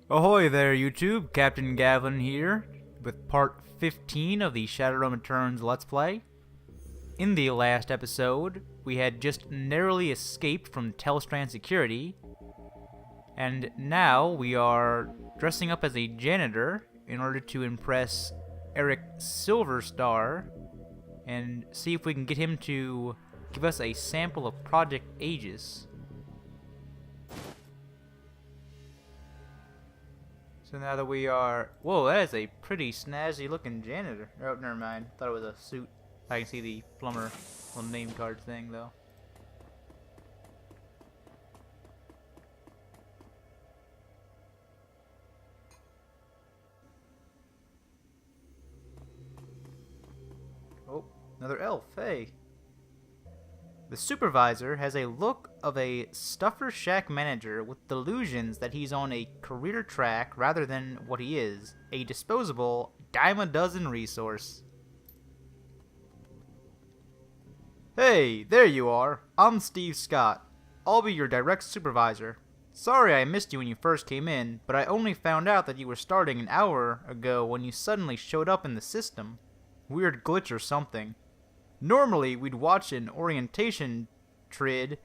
Ahoy there, YouTube! CaptainGavlan here, with part 15 of the Shadowrun Returns Let's Play. In the last episode, we had just narrowly escaped from Telestrain security, and now we are dressing up as a janitor in order to impress Eric Silverstar and see if we can get him to give us a sample of Project Ageis. So now that we are... Whoa, that is a pretty snazzy looking janitor. Oh, never mind. Thought it was a suit. I can see the plumber little name card thing, though. Oh, another elf. Hey. The supervisor has a look of a stuffer shack manager with delusions that he's on a career track rather than what he is, a disposable dime-a-dozen resource. Hey, there you are. I'm Steve Scott. I'll be your direct supervisor. Sorry I missed you when you first came in, but I only found out that you were starting an hour ago when you suddenly showed up in the system. Weird glitch or something. Normally, we'd watch an orientation trid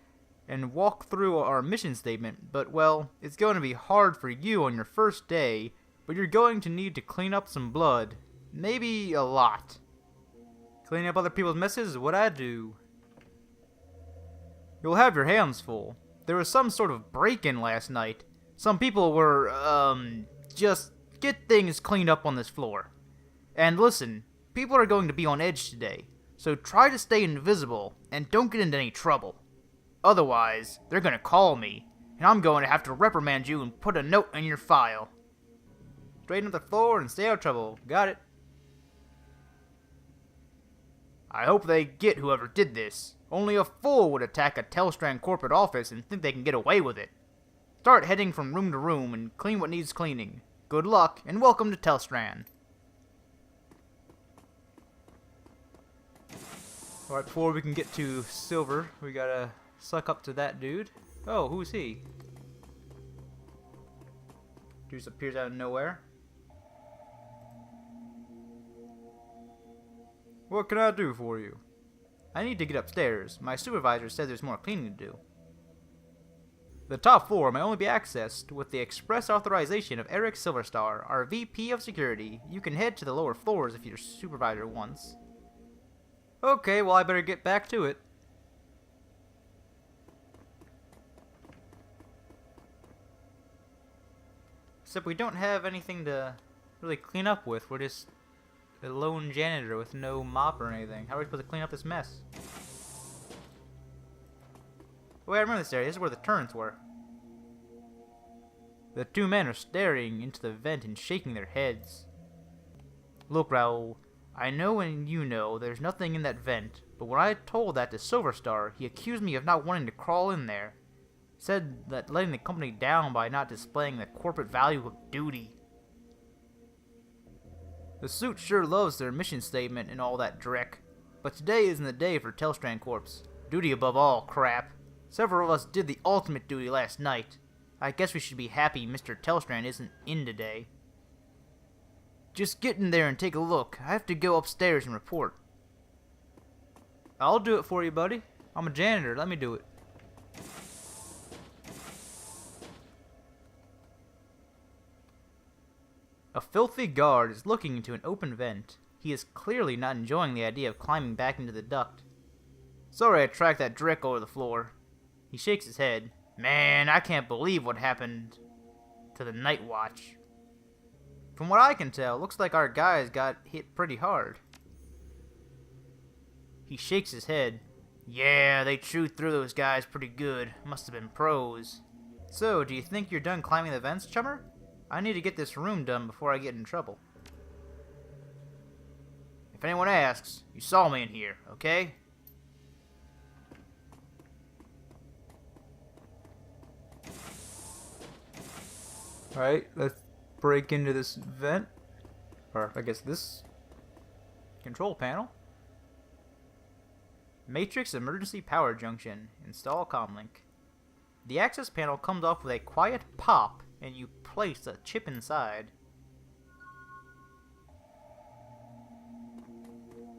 and walk through our mission statement, but, well, it's going to be hard for you on your first day, but you're going to need to clean up some blood. Maybe a lot. Cleaning up other people's messes is what I do. You'll have your hands full. There was some sort of break-in last night. Some people were, just get things cleaned up on this floor. And listen, people are going to be on edge today. So try to stay invisible, and don't get into any trouble. Otherwise, they're gonna call me, and I'm going to have to reprimand you and put a note in your file. Straighten up the floor and stay out of trouble. Got it? I hope they get whoever did this. Only a fool would attack a Telestrain corporate office and think they can get away with it. Start heading from room to room and clean what needs cleaning. Good luck, and welcome to Telestrain. Alright, before we can get to Silver, we gotta suck up to that dude. Oh, who's he? Dude just appears out of nowhere. What can I do for you? I need to get upstairs. My supervisor said there's more cleaning to do. The top floor may only be accessed with the express authorization of Eric Silverstar, our VP of Security. You can head to the lower floors if your supervisor wants. Okay, well I better get back to it. Except we don't have anything to really clean up with. We're just a lone janitor with no mop or anything. How are we supposed to clean up this mess? Wait, I remember this area. This is where the turrets were. The two men are staring into the vent and shaking their heads. Look, Raoul. I know and you know there's nothing in that vent, but when I told that to Silverstar, he accused me of not wanting to crawl in there. Said that letting the company down by not displaying the corporate value of duty. The suit sure loves their mission statement and all that dreck, but today isn't the day for Telestrain Corps. Duty above all crap. Several of us did the ultimate duty last night. I guess we should be happy Mr. Telestrain isn't in today. Just get in there and take a look. I have to go upstairs and report. I'll do it for you, buddy. I'm a janitor. Let me do it. A filthy guard is looking into an open vent. He is clearly not enjoying the idea of climbing back into the duct. Sorry I tracked that dreck over the floor. He shakes his head. Man, I can't believe what happened to the night watch. From what I can tell, looks like our guys got hit pretty hard. He shakes his head. Yeah, they chewed through those guys pretty good. Must have been pros. So, do you think you're done climbing the vents, chummer? I need to get this room done before I get in trouble. If anyone asks, you saw me in here, okay? Alright, let's break into this vent, or I guess this control panel. Matrix emergency power junction. Install comlink. The access panel comes off with a quiet pop and you place a chip inside.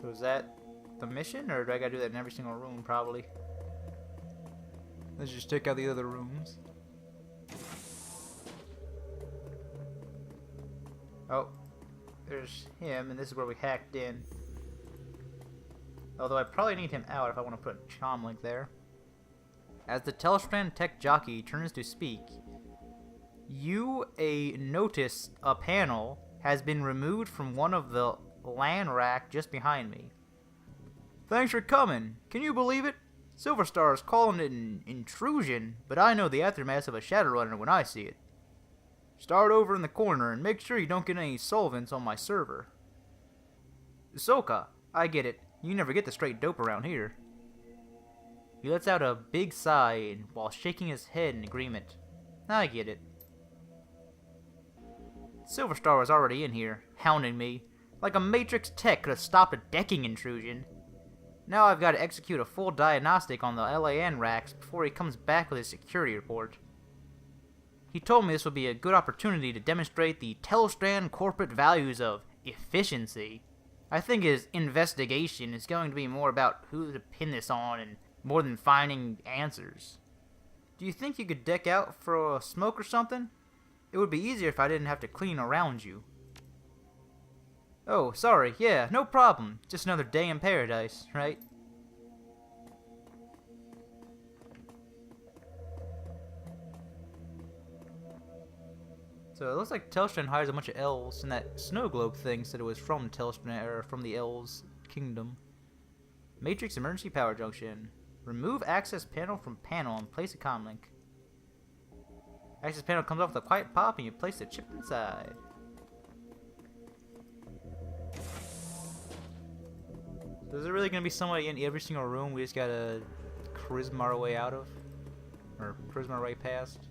Was that the mission, or do I gotta do that in every single room? Probably. Let's just check out the other rooms. Oh, there's him, and this is where we hacked in. Although I probably need him out if I want to put a comm link there. As the Telestrain tech jockey turns to speak, you notice a panel has been removed from one of the LAN rack just behind me. Thanks for coming. Can you believe it? Silverstar is calling it an intrusion, but I know the aftermath of a Shadowrunner when I see it. Start over in the corner and make sure you don't get any solvents on my server. Soka, I get it. You never get the straight dope around here. He lets out a big sigh while shaking his head in agreement. I get it. Silverstar was already in here, hounding me. Like a Matrix tech could have stopped a decking intrusion. Now I've got to execute a full diagnostic on the LAN racks before he comes back with his security report. He told me this would be a good opportunity to demonstrate the Telestrain corporate values of efficiency. I think his investigation is going to be more about who to pin this on and more than finding answers. Do you think you could deck out for a smoke or something? It would be easier if I didn't have to clean around you. Oh, sorry, yeah, no problem. Just another day in paradise, right? So it looks like Telestrain hires a bunch of elves, and that snow globe thing said it was from Telestrain, or from the elves' kingdom. Matrix emergency power junction. Remove access panel from panel and place a comm link. Access panel comes off with a quiet pop and you place the chip inside. So is there really going to be somebody in every single room we just gotta charisma our way out of? Or charisma our way past?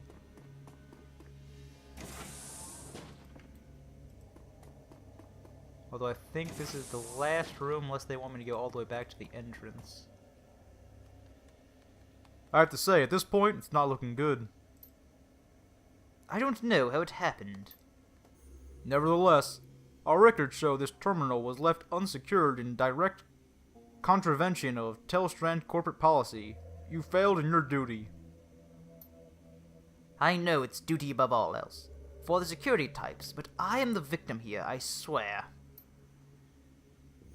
Although I think this is the last room unless they want me to go all the way back to the entrance. I have to say, at this point, it's not looking good. I don't know how it happened. Nevertheless, our records show this terminal was left unsecured in direct contravention of Telestrain corporate policy. You failed in your duty. I know it's duty above all else, for the security types, but I am the victim here, I swear.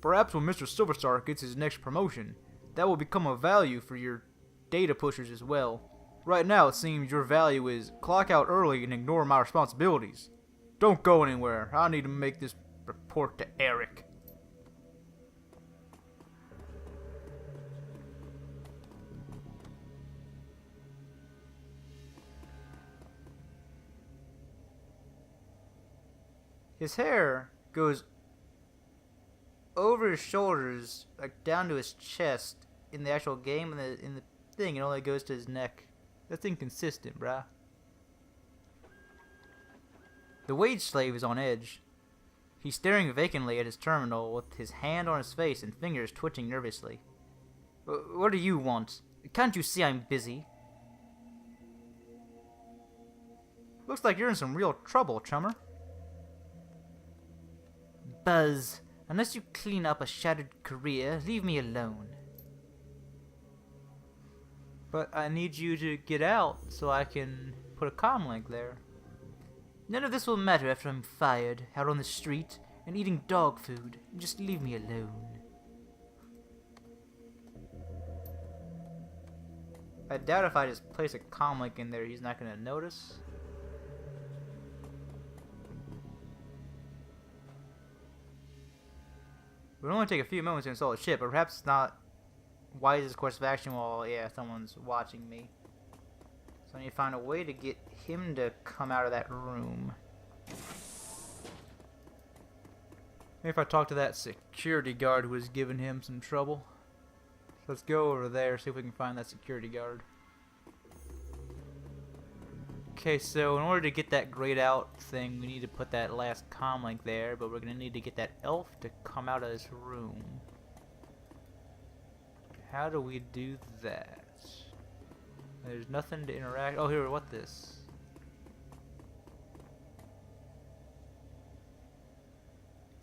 Perhaps when Mr. Silverstar gets his next promotion, that will become a value for your data pushers as well. Right now it seems your value is clock out early and ignore my responsibilities. Don't go anywhere. I need to make this report to Eric. His hair goes over his shoulders, like down to his chest in the actual game, and in the thing it only goes to his neck. That's inconsistent, bruh. The wage slave is on edge. He's staring vacantly at his terminal with his hand on his face and fingers twitching nervously. What do you want? Can't you see I'm busy? Looks like you're in some real trouble, chummer. Buzz, unless you clean up a shattered career, leave me alone. But I need you to get out so I can put a comm link there. None of this will matter after I'm fired, out on the street, and eating dog food. Just leave me alone. I doubt if I just place a comm link in there, he's not going to notice. It would only take a few moments to install a chip, but perhaps it's not wisest course of action while, someone's watching me. So I need to find a way to get him to come out of that room. Maybe if I talk to that security guard who was giving him some trouble. Let's go over there, see if we can find that security guard. Okay, so in order to get that grayed out thing, we need to put that last comm link there, but we're going to need to get that elf to come out of this room. How do we do that? There's nothing to interact. Oh, here, what this?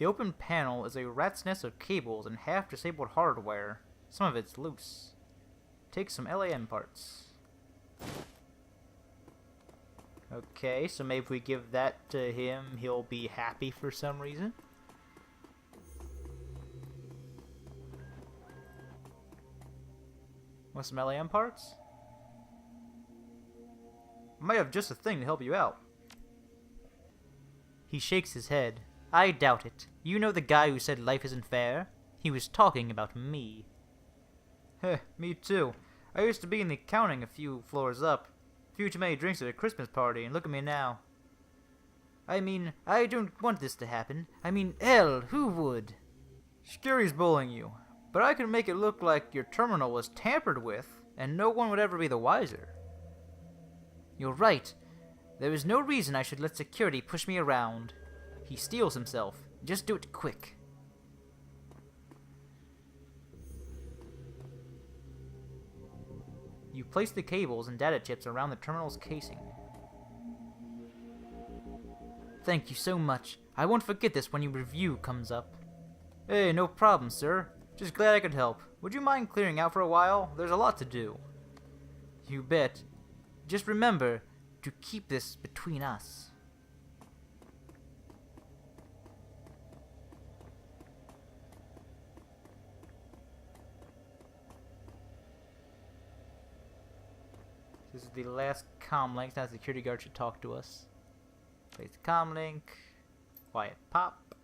The open panel is a rat's nest of cables and half-disabled hardware. Some of it's loose. Take some LAN parts. Okay, so maybe if we give that to him, he'll be happy for some reason. Want some LAN parts? I might have just a thing to help you out. He shakes his head. I doubt it. You know the guy who said life isn't fair? He was talking about me. Heh, me too. I used to be in the accounting a few floors up. A few too many drinks at a Christmas party, and look at me now. I mean, I don't want this to happen. I mean, hell, who would? Scary's bullying you, but I can make it look like your terminal was tampered with, and no one would ever be the wiser. You're right. There is no reason I should let security push me around. He steals himself. Just do it quick. You place the cables and data chips around the terminal's casing. Thank you so much. I won't forget this when your review comes up. Hey, no problem, sir. Just glad I could help. Would you mind clearing out for a while? There's a lot to do. You bet. Just remember to keep this between us. This is the last comm link. Now the security guard should talk to us. Place the comm link. Quiet pop.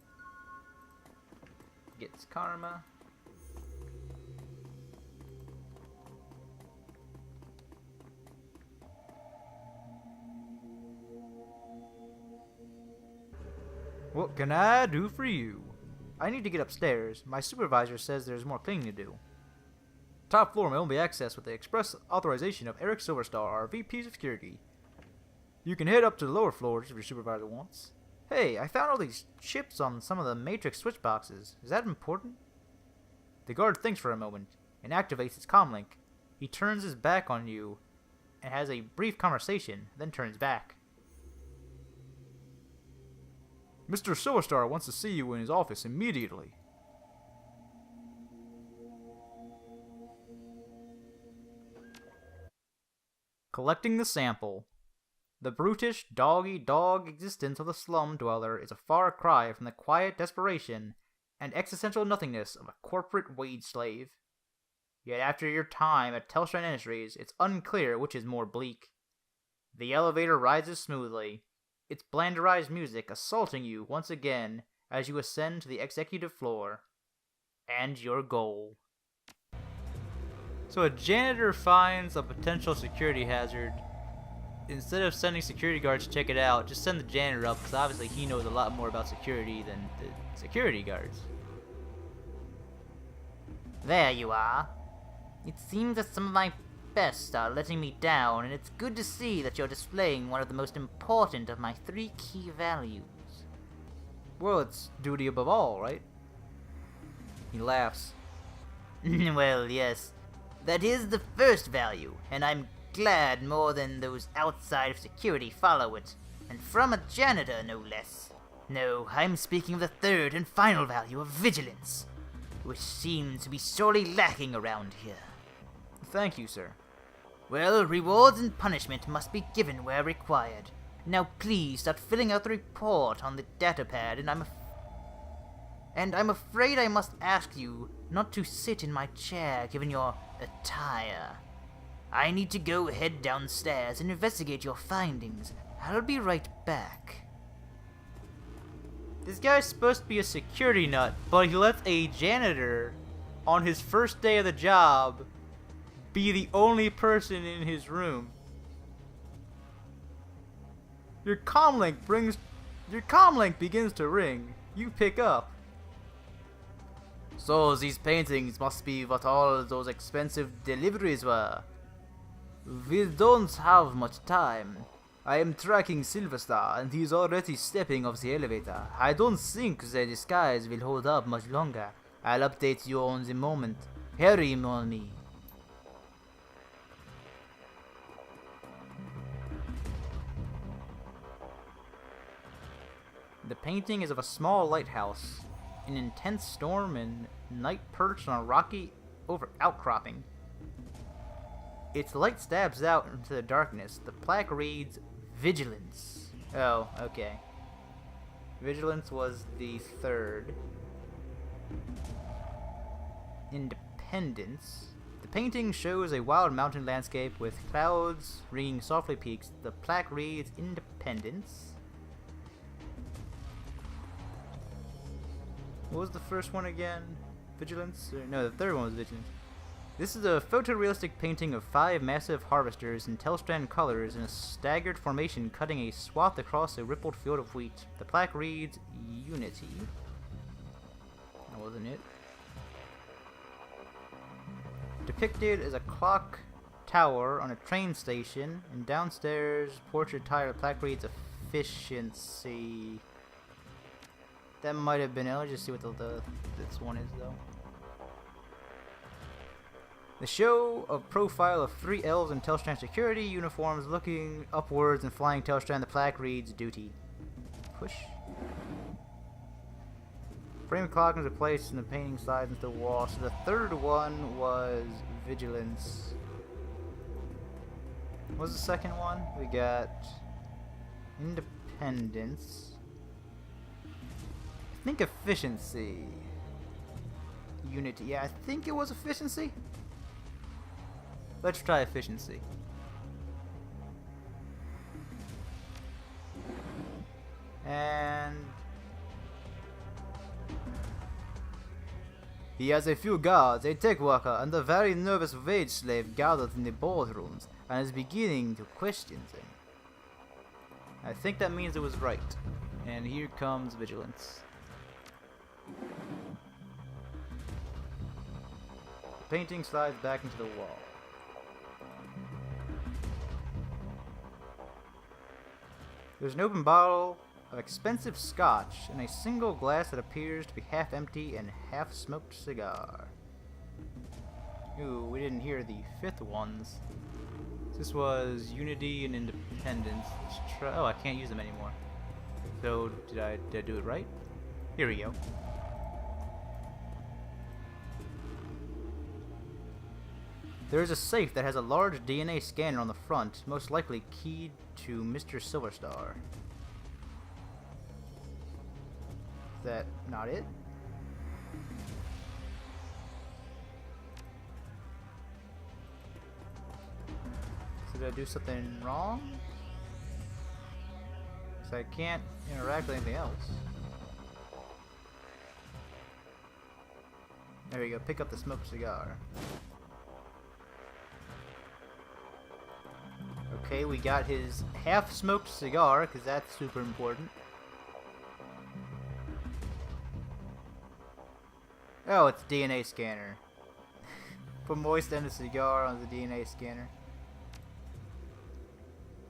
Gets karma. What can I do for you? I need to get upstairs. My supervisor says there's more cleaning to do. Top floor may only be accessed with the express authorization of Eric Silverstar, our VP of Security. You can head up to the lower floors if your supervisor wants. Hey, I found all these chips on some of the matrix switch boxes. Is that important? The guard thinks for a moment and activates his comlink. He turns his back on you and has a brief conversation, then turns back. Mr. Silverstar wants to see you in his office immediately. Collecting the sample. The brutish, dog-eat-dog existence of the slum dweller is a far cry from the quiet desperation and existential nothingness of a corporate wage slave. Yet after your time at Telestrain Industries, it's unclear which is more bleak. The elevator rises smoothly, its blanderized music assaulting you once again as you ascend to the executive floor. And your goal. So a janitor finds a potential security hazard. Instead of sending security guards to check it out, just send the janitor up, because obviously he knows a lot more about security than the security guards. There you are. It seems that some of my best are letting me down, and it's good to see that you're displaying one of the most important of my 3 key values. Well, it's duty above all, right? He laughs. Well, yes. That is the first value, and I'm glad more than those outside of security follow it. And from a janitor, no less. No, I'm speaking of the third and final value of vigilance, which seems to be sorely lacking around here. Thank you, sir. Well, rewards and punishment must be given where required. Now please start filling out the report on the datapad, and I'm afraid I must ask you not to sit in my chair given your attire. I need to go head downstairs and investigate your findings. I'll be right back. This guy's supposed to be a security nut, but he lets a janitor on his first day of the job be the only person in his room. Your comlink begins to ring. You pick up. So these paintings must be what all those expensive deliveries were. We don't have much time. I am tracking Silverstar, and he's already stepping off the elevator. I don't think the disguise will hold up much longer. I'll update you on the moment. Hurry, money. The painting is of a small lighthouse. an intense storm and night perched on a rocky outcropping. Its light stabs out into the darkness. The plaque reads, Vigilance. Oh, okay. Vigilance was the third. Independence. The painting shows a wild mountain landscape with clouds ringing softly peaks. The plaque reads, Independence. What was the first one again? Vigilance? No, the third one was Vigilance. This is a photorealistic painting of 5 massive harvesters in Telestrain colors in a staggered formation cutting a swath across a rippled field of wheat. The plaque reads, Unity. That wasn't it. Depicted as a clock tower on a train station, and downstairs portrait tire plaque reads Efficiency. That might have been it. Let's just see what this one is though. The show of profile of 3 elves in Telestrain security uniforms looking upwards and flying Telestrain. The plaque reads Duty. Push. Frame clock is placed in the painting slides into the wall. So the third one was Vigilance. What was the second one? We got Independence. I think Efficiency. Unity. Yeah, I think it was Efficiency. Let's try Efficiency. And he has a few guards, a tech worker, and a very nervous wage slave gathered in the boardrooms, and is beginning to question them. I think that means it was right. And here comes Vigilance. The painting slides back into the wall. There's an open bottle of expensive scotch and a single glass that appears to be half empty and half smoked cigar. Ooh, we didn't hear the 5th ones. This was Unity and Independence. Let's try. Oh, I can't use them anymore. So did I do it right? Here we go. There is a safe that has a large DNA scanner on the front, most likely keyed to Mr. Silverstar. Is that not it? So did I do something wrong? So I can't interact with anything else. There we go, pick up the smoked cigar. Okay, we got his half-smoked cigar, because that's super important. Oh, it's DNA scanner. Put moist end of cigar on the DNA scanner.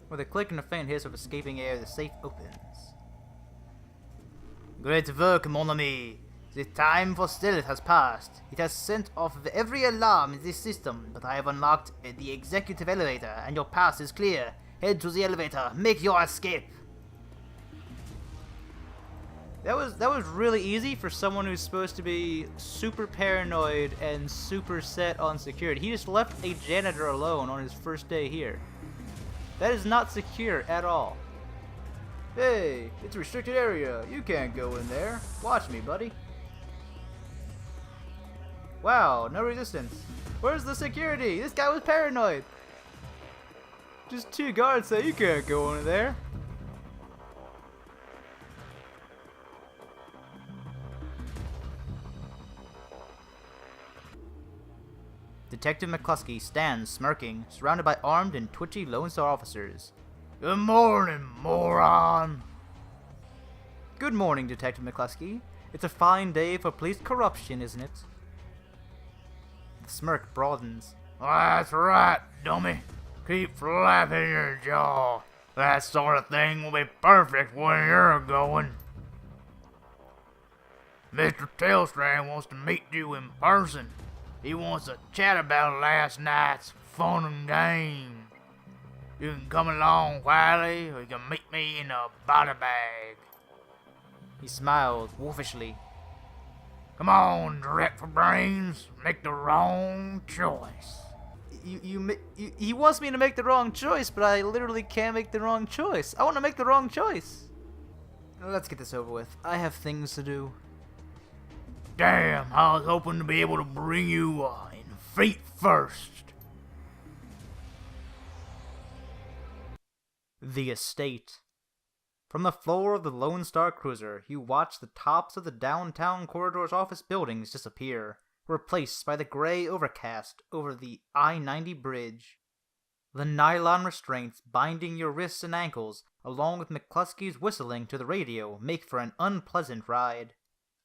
With a click and a faint hiss of escaping air, the safe opens. Great work, mon ami. The time for stealth has passed. It has sent off every alarm in this system, but I have unlocked the executive elevator, and your path is clear. Head to the elevator. Make your escape. That was really easy for someone who's supposed to be super paranoid and super set on security. He just left a janitor alone on his first day here. That is not secure at all. Hey, it's a restricted area. You can't go in there. Watch me, buddy. Wow, no resistance. Where's the security? This guy was paranoid. Just 2 guards say you can't go in there. Detective McCluskey stands smirking, surrounded by armed and twitchy Lone Star officers. Good morning, moron. Good morning, Detective McCluskey. It's a fine day for police corruption, isn't it? The smirk broadens. That's right, dummy. Keep flapping your jaw. That sort of thing will be perfect where you're going. Mr. Telestrain wants to meet you in person. He wants to chat about last night's fun and game. You can come along quietly, or you can meet me in a body bag. He smiled wolfishly. Come on, direct for brains. Make the wrong choice. He wants me to make the wrong choice, but I literally can't make the wrong choice. I want to make the wrong choice. Let's get this over with. I have things to do. Damn, I was hoping to be able to bring you in feet first. The estate. From the floor of the Lone Star Cruiser, you watch the tops of the downtown corridor's office buildings disappear, replaced by the gray overcast over the I-90 bridge. The nylon restraints binding your wrists and ankles, along with McCluskey's whistling to the radio, make for an unpleasant ride.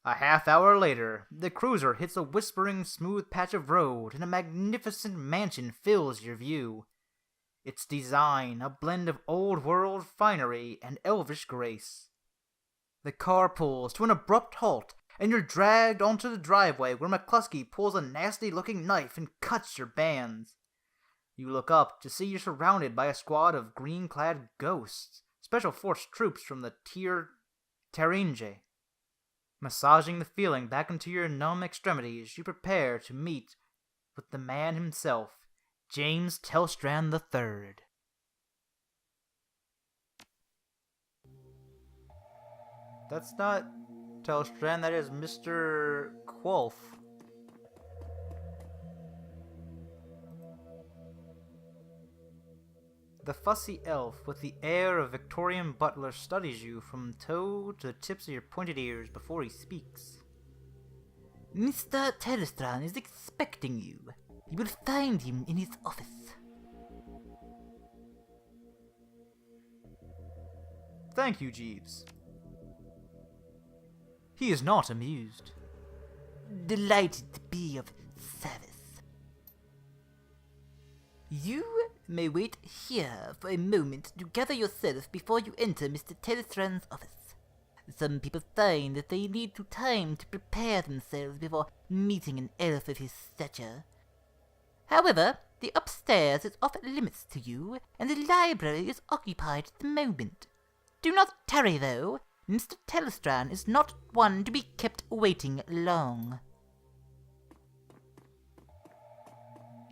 A half hour later, the cruiser hits a whispering smooth patch of road and a magnificent mansion fills your view. Its design, a blend of old-world finery and elvish grace. The car pulls to an abrupt halt, and you're dragged onto the driveway where McCluskey pulls a nasty-looking knife and cuts your bands. You look up to see you're surrounded by a squad of green-clad ghosts, special force troops from the Terringe. Massaging the feeling back into your numb extremities, you prepare to meet with the man himself, James Telestrain III. That's not Telestrain, that is Mr. Quolf. The fussy elf with the air of Victorian butler studies you from toe to the tips of your pointed ears before he speaks. Mr. Telestrain is expecting you. You will find him in his office. Thank you, Jeeves. He is not amused. Delighted to be of service. You may wait here for a moment to gather yourself before you enter Mr. Telestrain's office. Some people find that they need time to prepare themselves before meeting an elf of his stature. However, the upstairs is off limits to you, and the library is occupied at the moment. Do not tarry, though. Mr. Telestrain is not one to be kept waiting long.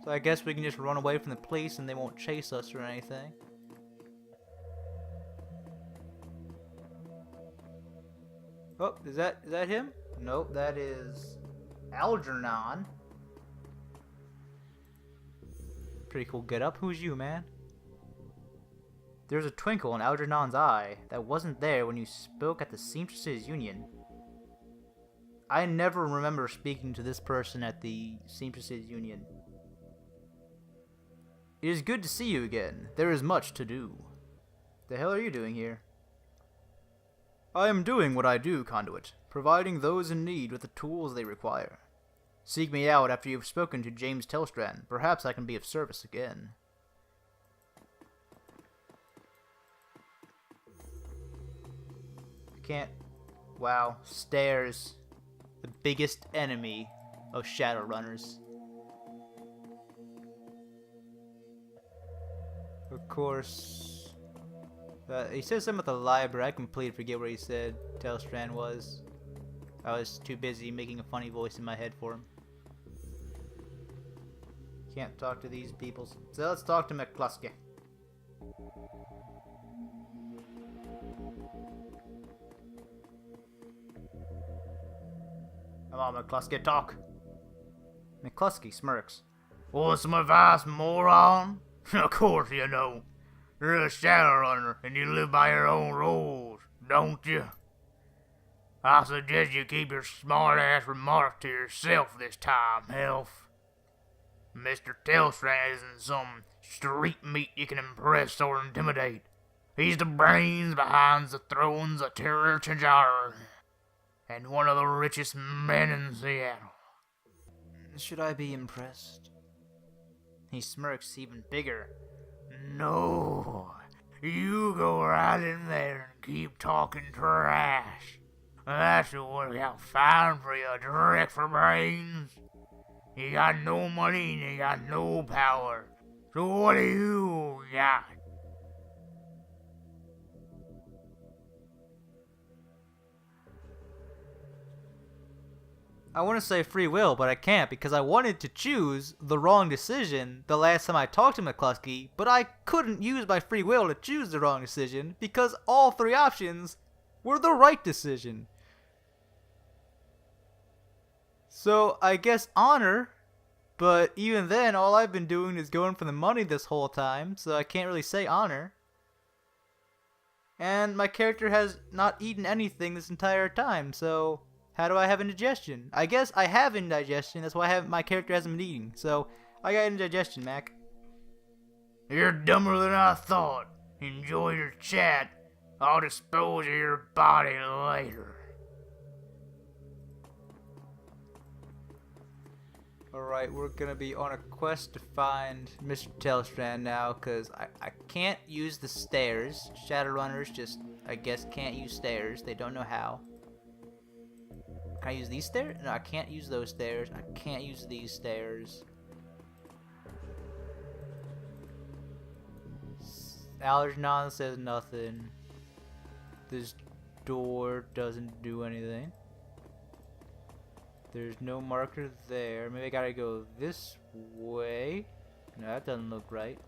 So I guess we can just run away from the police and they won't chase us or anything. Oh, is that him? Nope, that is Algernon. Pretty cool getup. Who's you, man? There's a twinkle in Algernon's eye that wasn't there when you spoke at the Seamstresses Union. I never remember speaking to this person at the Seamstresses Union. It is good to see you again. There is much to do. The hell are you doing here? I am doing what I do, Conduit, providing those in need with the tools they require. Seek me out after you've spoken to James Telestrain. Perhaps I can be of service again. Can't... Wow. Stairs. The biggest enemy of Shadowrunners. Of course... he said something about the library. I completely forget where he said Telestrain was. I was too busy making a funny voice in my head for him. Can't talk to these people. So let's talk to McCluskey. Come on, McCluskey, talk. McCluskey smirks. Want some advice, moron? Of course you know. You're a Shadowrunner and you live by your own rules, don't you? I suggest you keep your smart-ass remarks to yourself this time, Elf. Mr. Telestrain isn't some street meat you can impress or intimidate. He's the brains behind the thrones of Telestrain, and one of the richest men in Seattle. Should I be impressed? He smirks even bigger. No, you go right in there and keep talking trash. That's what work out fine for you, direct for brains. You got no money and you got no power. So what do you got? I want to say free will, but I can't because I wanted to choose the wrong decision the last time I talked to McCluskey, but I couldn't use my free will to choose the wrong decision because all 3 options were the right decision. So I guess honor, but even then all I've been doing is going for the money this whole time, so I can't really say honor. And my character has not eaten anything this entire time, so how do I have indigestion? I guess I have indigestion, that's why my character hasn't been eating. So, I got indigestion, Mac. You're dumber than I thought. Enjoy your chat. I'll dispose of your body later. Alright, we're gonna be on a quest to find Mr. Telestrain now, because I can't use the stairs. Shadowrunners just, I guess, can't use stairs. They don't know how. Can I use these stairs? No, I can't use those stairs. I can't use these stairs. Algernon says nothing. This door doesn't do anything. There's no marker there. Maybe I gotta go this way. No, that doesn't look right.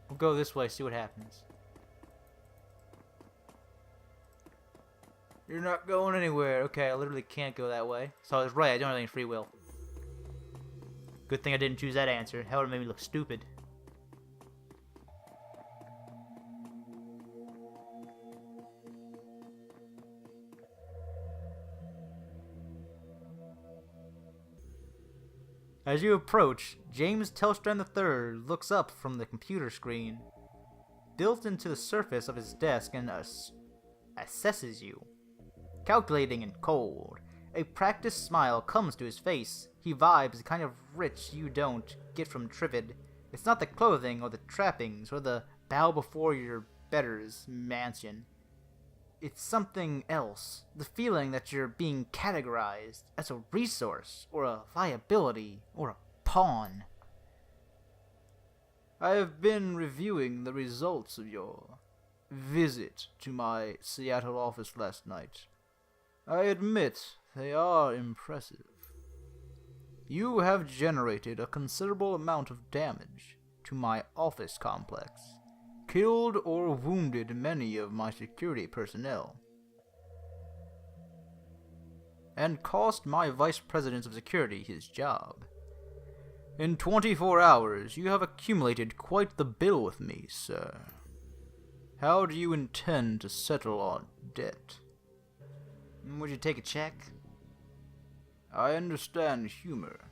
We'll go this way, see what happens. You're not going anywhere. Okay, I literally can't go that way. So I was right, I don't have any free will. Good thing I didn't choose that answer. That would've made me look stupid. As you approach, James Telestrain III looks up from the computer screen. Built into the surface of his desk and assesses you. Calculating and cold, a practiced smile comes to his face. He vibes the kind of rich you don't get from Trivid. It's not the clothing or the trappings or the bow before your better's mansion. It's something else. The feeling that you're being categorized as a resource or a liability or a pawn. I have been reviewing the results of your visit to my Seattle office last night. I admit they are impressive. You have generated a considerable amount of damage to my office complex, killed or wounded many of my security personnel, and cost my Vice President of Security his job. In 24 hours, you have accumulated quite the bill with me, sir. How do you intend to settle our debt? Would you take a check? I understand humor.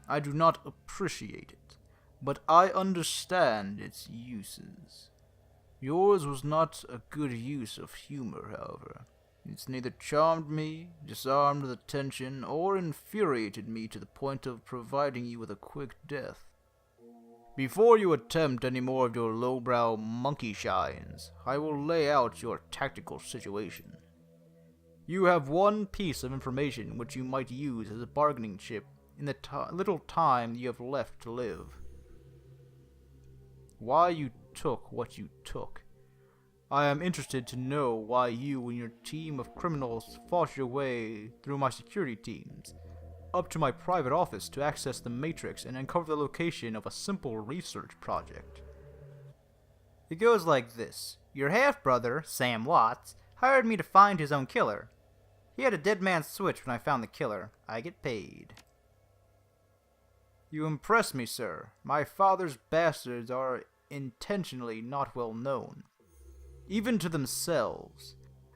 I do not appreciate it, but I understand its uses. Yours was not a good use of humor, however. It's neither charmed me, disarmed the tension, or infuriated me to the point of providing you with a quick death. Before you attempt any more of your lowbrow monkey shines, I will lay out your tactical situation. You have one piece of information which you might use as a bargaining chip in the little time you have left to live. Why you took what you took. I am interested to know why you and your team of criminals fought your way through my security teams, up to my private office to access the Matrix and uncover the location of a simple research project. It goes like this. Your half-brother, Sam Watts, hired me to find his own killer. He had a dead man's switch when I found the killer. I get paid. You impress me, sir. My father's bastards are intentionally not well known, even to themselves.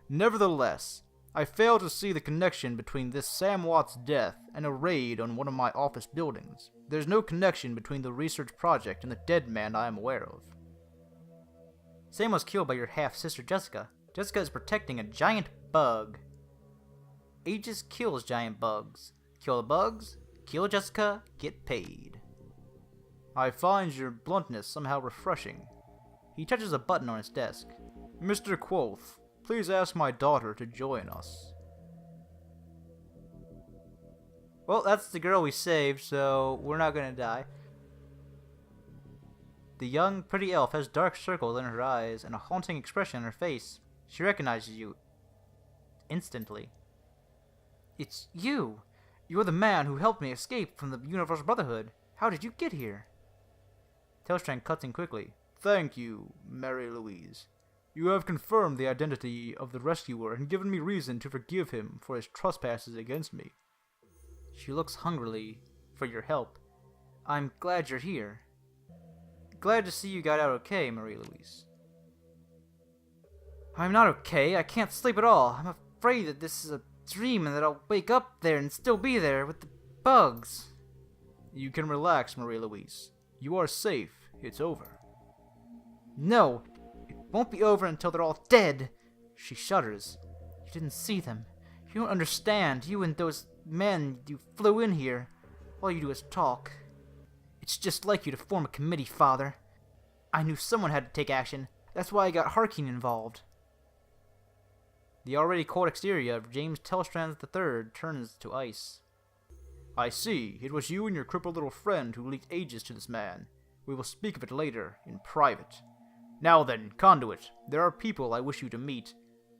Nevertheless, I fail to see the connection between this Sam Watts' death and a raid on one of my office buildings. There's no connection between the research project and the dead man I am aware of. Sam was killed by your half-sister Jessica. Jessica is protecting a giant bug. Aegis kills giant bugs. Kill the bugs, kill Jessica, get paid. I find your bluntness somehow refreshing. He touches a button on his desk. Mr. Quoth, please ask my daughter to join us. Well, that's the girl we saved, so we're not gonna die. The young, pretty elf has dark circles in her eyes and a haunting expression on her face. She recognizes you instantly. It's you! You're the man who helped me escape from the Universal Brotherhood. How did you get here? Telestrain cuts in quickly. Thank you, Mary Louise. You have confirmed the identity of the rescuer and given me reason to forgive him for his trespasses against me. She looks hungrily for your help. I'm glad you're here. Glad to see you got out okay, Marie Louise. I'm not okay. I can't sleep at all. I'm afraid that this is a dream and that I'll wake up there and still be there with the bugs. You can relax, Marie Louise. You are safe. It's over. No, it won't be over until they're all dead. She shudders. You didn't see them. You don't understand. You and those men, you flew in here. All you do is talk. It's just like you to form a committee, Father. I knew someone had to take action. That's why I got Harkeen involved. The already cold exterior of James Telestrain III turns to ice. I see. It was you and your crippled little friend who leaked Aegis to this man. We will speak of it later, in private. Now then, Conduit, there are people I wish you to meet.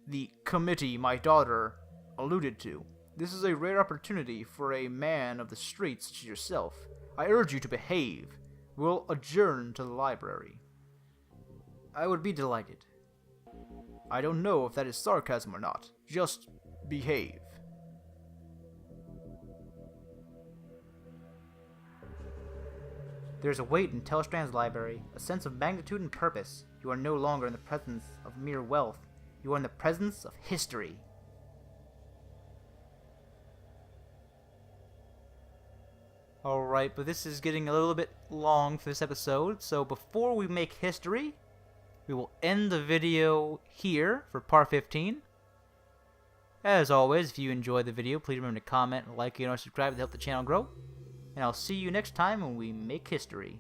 The committee my daughter alluded to. This is a rare opportunity for a man of the streets such as yourself. I urge you to behave. We'll adjourn to the library. I would be delighted. I don't know if that is sarcasm or not. Just behave. There's a weight in Telestrain's library, a sense of magnitude and purpose. You are no longer in the presence of mere wealth. You are in the presence of history. Alright, but this is getting a little bit long for this episode, so before we make history, we will end the video here for part 15. As always, if you enjoyed the video, please remember to comment, like, and subscribe to help the channel grow. And I'll see you next time when we make history.